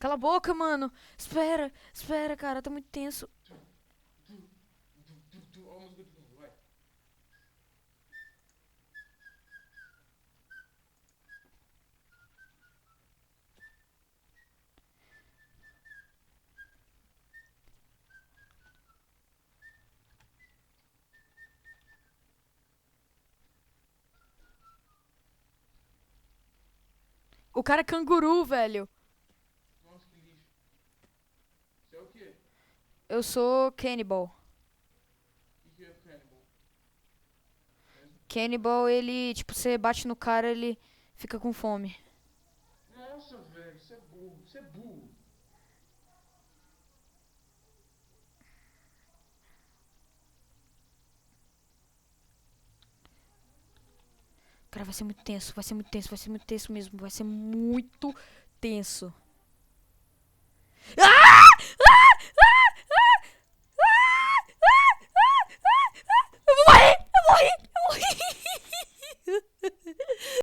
Cala a boca, mano. Espera, espera, cara. Tá muito tenso. Ó, a música de fundo, vai. O cara é canguru, velho. Nossa, que lixo. Isso é o quê? Eu sou cannibal. O que é Cannibal? Mesmo? Cannibal, ele, tipo, você bate no cara, ele fica com fome. Nossa, velho, isso é burro. Isso é burro. Cara, vai ser muito tenso, vai ser muito tenso, vai ser muito tenso mesmo. Vai ser muito tenso.